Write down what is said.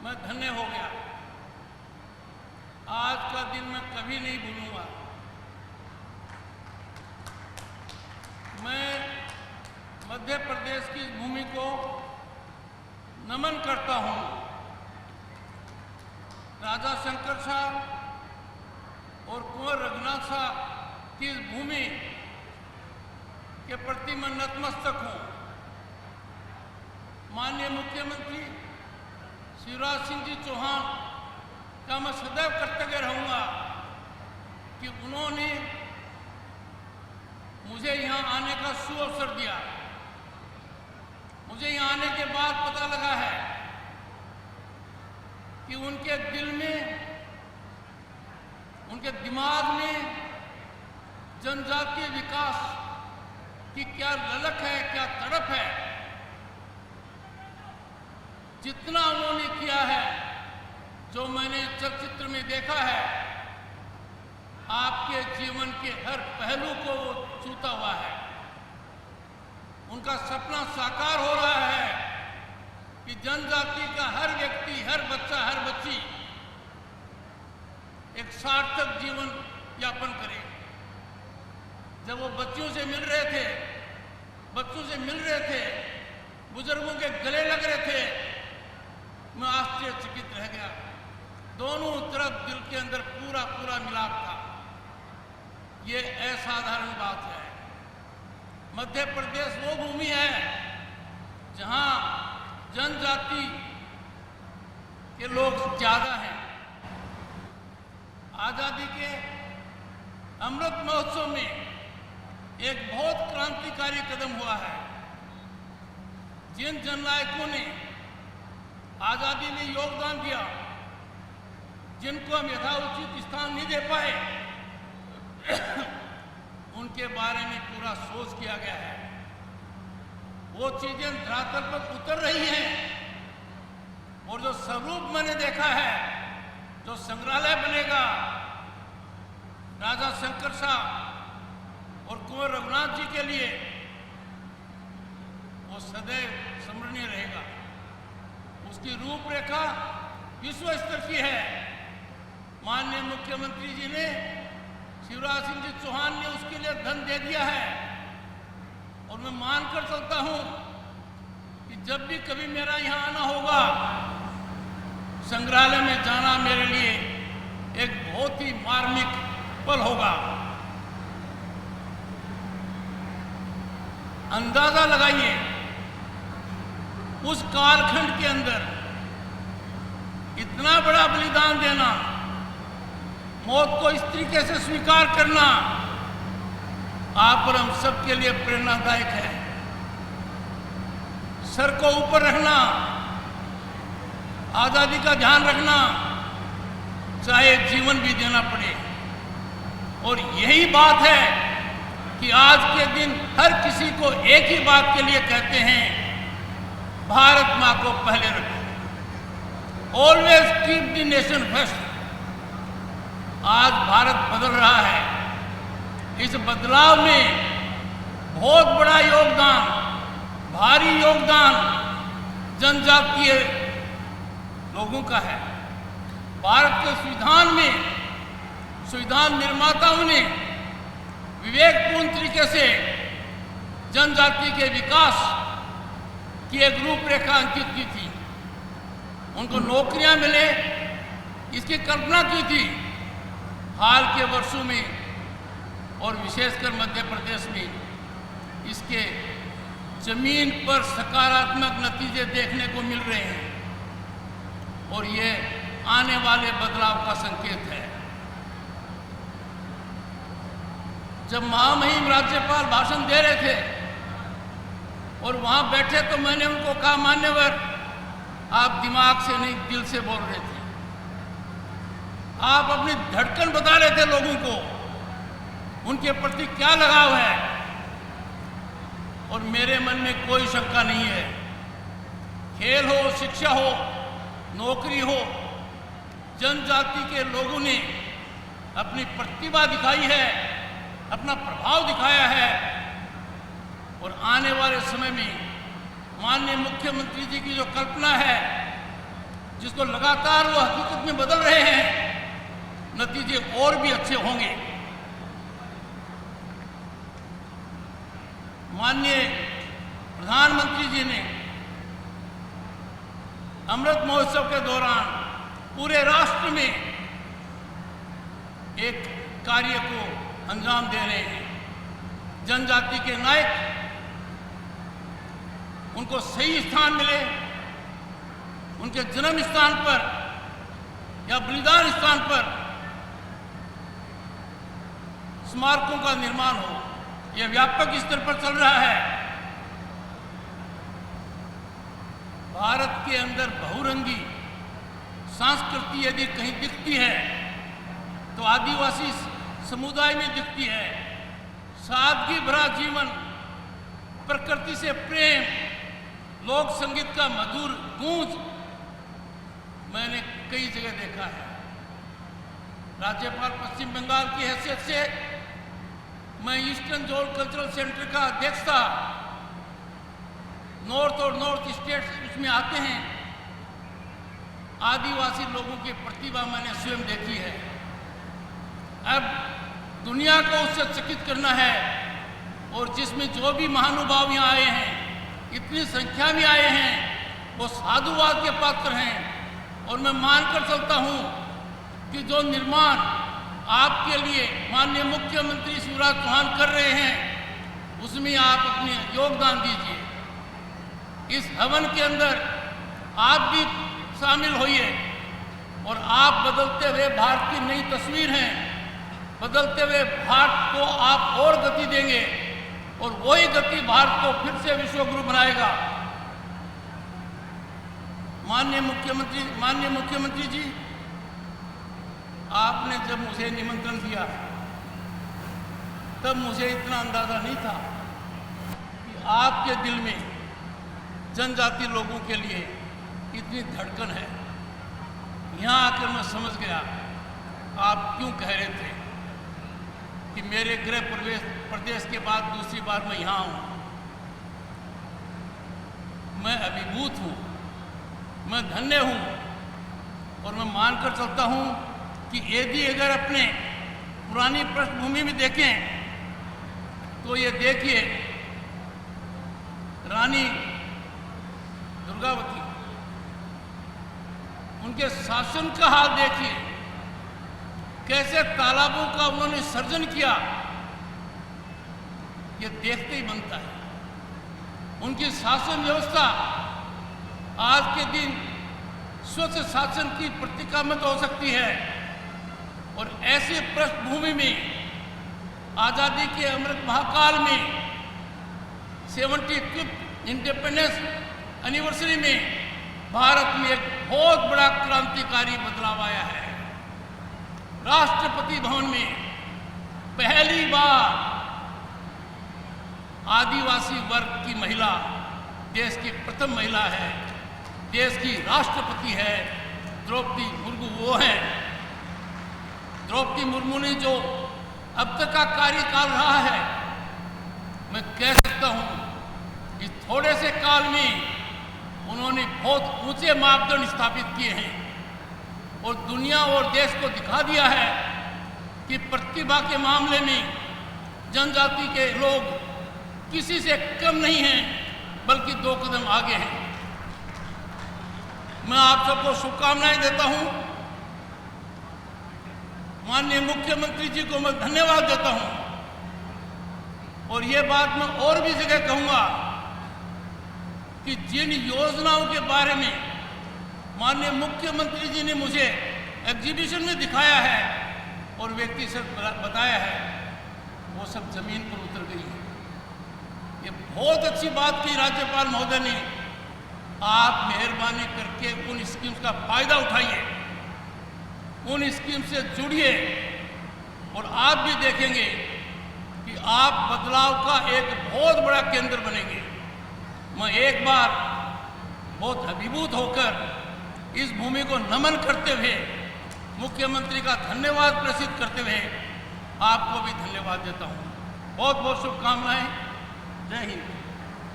मैं धन्य हो गया। आज का दिन मैं कभी नहीं भूलूंगा। मैं मध्य प्रदेश की भूमि को नमन करता हूं। राजा शंकर शाह और कुंवर रघुनाथ शाह की इस भूमि के प्रति मैं नतमस्तक हूं। माननीय मुख्यमंत्री शिवराज सिंह जी चौहान का मैं सदैव कृतज्ञ रहूंगा कि उन्होंने मुझे यहाँ आने का सुअवसर दिया। मुझे यहाँ आने के बाद पता लगा है कि उनके दिल में, उनके दिमाग में जनजातीय विकास की क्या ललक है, क्या तड़प है। जितना उन्होंने किया है, जो मैंने चलचित्र में देखा है, आपके जीवन के हर पहलू को वो छूता हुआ है। उनका सपना साकार हो रहा है कि जनजाति का हर व्यक्ति, हर बच्चा, हर बच्ची एक सार्थक जीवन यापन करे। जब वो बच्चों से मिल रहे थे, बुजुर्गों के गले लग रहे थे, मैं आश्चर्यचकित रह गया। दोनों तरफ दिल के अंदर पूरा पूरा मिलाप था। ये असाधारण बात है। मध्य प्रदेश वो भूमि है जहां जनजाति के लोग ज्यादा हैं। आजादी के अमृत महोत्सव में एक बहुत क्रांतिकारी कदम हुआ है। जिन जननायकों ने आजादी में योगदान दिया, जिनको हम यथाउचित स्थान नहीं दे पाए, उनके बारे में पूरा सोच किया गया है। वो चीजें धरातल पर उतर रही हैं और जो स्वरूप मैंने देखा है, जो संग्रहालय बनेगा राजा शंकर शाह और कुंवर रघुनाथ जी के लिए, वो सदैव स्मरणीय रहेगा। उसकी रूपरेखा विश्व स्तर की है। माननीय मुख्यमंत्री जी ने, शिवराज सिंह जी चौहान ने उसके लिए धन दे दिया है। और मैं मानकर चलता हूं कि जब भी कभी मेरा यहां आना होगा, संग्रहालय में जाना मेरे लिए एक बहुत ही मार्मिक पल होगा। अंदाजा लगाइए, उस कालखंड के अंदर इतना बड़ा बलिदान देना, मौत को इस तरीके से स्वीकार करना, आप और हम सबके लिए प्रेरणादायक है। सर को ऊपर रखना, आजादी का ध्यान रखना, चाहे जीवन भी देना पड़े। और यही बात है कि आज के दिन हर किसी को एक ही बात के लिए कहते हैं, भारत मां को पहले रखो। Always keep the nation first. आज भारत बदल रहा है। इस बदलाव में बहुत बड़ा योगदान, भारी योगदान जनजातीय लोगों का है। भारत के संविधान में संविधान निर्माताओं ने विवेकपूर्ण तरीके से जनजाति के विकास की एक रूपरेखा अंकित की थी। उनको नौकरियां मिले, इसकी कल्पना की थी। हाल के वर्षों में और विशेषकर मध्य प्रदेश में इसके जमीन पर सकारात्मक नतीजे देखने को मिल रहे हैं और ये आने वाले बदलाव का संकेत है। जब महामहिम राज्यपाल भाषण दे रहे थे और वहां बैठे तो मैंने उनको कहा, मान्यवर, आप दिमाग से नहीं दिल से बोल रहे थे। आप अपनी धड़कन बता रहे थे लोगों को, उनके प्रति क्या लगाव है। और मेरे मन में कोई शंका नहीं है। खेल हो, शिक्षा हो, नौकरी हो, जनजाति के लोगों ने अपनी प्रतिभा दिखाई है, अपना प्रभाव दिखाया है। और आने वाले समय में माननीय मुख्यमंत्री जी की जो कल्पना है जिसको लगातार वो हकीकत में बदल रहे हैं, नतीजे और भी अच्छे होंगे। माननीय प्रधानमंत्री जी ने अमृत महोत्सव के दौरान पूरे राष्ट्र में एक कार्य को अंजाम दे रहे हैं। जनजाति के नायक, उनको सही स्थान मिले, उनके जन्म स्थान पर या बलिदान स्थान पर स्मारकों का निर्माण हो। यह व्यापक स्तर पर चल रहा है। भारत के अंदर बहुरंगी संस्कृति यदि कहीं दिखती है तो आदिवासी समुदाय में दिखती है। सादगी भरा जीवन, प्रकृति से प्रेम, लोक संगीत का मधुर गूंज मैंने कई जगह देखा है। राज्यपाल पश्चिम बंगाल की हैसियत से मैं ईस्टर्न जोन कल्चरल सेंटर का अध्यक्ष था। नॉर्थ और नॉर्थ स्टेट्स उसमें आते हैं। आदिवासी लोगों की प्रतिभा मैंने स्वयं देखी है। अब दुनिया को उससे चकित करना है, और जिसमें जो भी महानुभाव यहाँ आए हैं, इतनी संख्या में आए हैं, वो साधुवाद के पात्र हैं। और मैं मानकर चलता हूँ कि जो निर्माण आपके लिए माननीय मुख्यमंत्री शिवराज चौहान कर रहे हैं, उसमें आप अपने योगदान दीजिए। इस हवन के अंदर आप भी शामिल होइए, और आप बदलते हुए भारत की नई तस्वीर हैं। बदलते हुए भारत को आप और गति देंगे, और वही गति भारत को फिर से विश्वगुरु बनाएगा। माननीय मुख्यमंत्री जी, आपने जब मुझे निमंत्रण दिया तब मुझे इतना अंदाजा नहीं था कि आपके दिल में जनजाति लोगों के लिए इतनी धड़कन है। यहाँ आकर मैं समझ गया आप क्यों कह रहे थे कि मेरे गृह प्रदेश के बाद दूसरी बार मैं यहाँ हूँ। मैं अभिभूत हूँ, मैं धन्य हूँ, और मैं मानकर चलता हूँ कि यदि अगर अपने पुरानी पृष्ठभूमि में देखें तो ये देखिए, रानी दुर्गावती, उनके शासन का हाल देखिए, कैसे तालाबों का उन्होंने सर्जन किया, ये देखते ही बनता है। उनकी शासन व्यवस्था आज के दिन स्वच्छ शासन की प्रतीकात्मक हो सकती है। और ऐसे पृष्ठभूमि में आज़ादी के अमृत महाकाल में 75th इंडिपेंडेंस एनिवर्सरी में भारत में एक बहुत बड़ा क्रांतिकारी बदलाव आया है। राष्ट्रपति भवन में पहली बार आदिवासी वर्ग की महिला देश की प्रथम महिला है, देश की राष्ट्रपति है। द्रौपदी मुर्मू वो हैं। द्रौपदी मुर्मू ने जो अब तक का कार्यकाल रहा है, मैं कह सकता हूं इस थोड़े से काल में उन्होंने बहुत ऊंचे मापदंड स्थापित किए हैं, और दुनिया और देश को दिखा दिया है कि प्रतिभा के मामले में जनजाति के लोग किसी से कम नहीं हैं, बल्कि 2 कदम आगे हैं। मैं आप सबको शुभकामनाएं देता हूं। माननीय मुख्यमंत्री जी को मैं धन्यवाद देता हूं, और ये बात मैं और भी जगह कहूंगा कि जिन योजनाओं के बारे में माननीय मुख्यमंत्री जी ने मुझे एग्जीबिशन में दिखाया है और व्यक्ति से बताया है, वो सब जमीन पर उतर गई है। ये बहुत अच्छी बात की राज्यपाल महोदय ने। आप मेहरबानी करके उन स्कीम्स का फायदा उठाइए, उन स्कीम से जुड़िए, और आप भी देखेंगे कि आप बदलाव का एक बहुत बड़ा केंद्र बनेंगे। मैं एक बार बहुत अभिभूत होकर इस भूमि को नमन करते हुए, मुख्यमंत्री का धन्यवाद प्रेषित करते हुए आपको भी धन्यवाद देता हूँ। बहुत बहुत शुभकामनाएं। जय हिंद।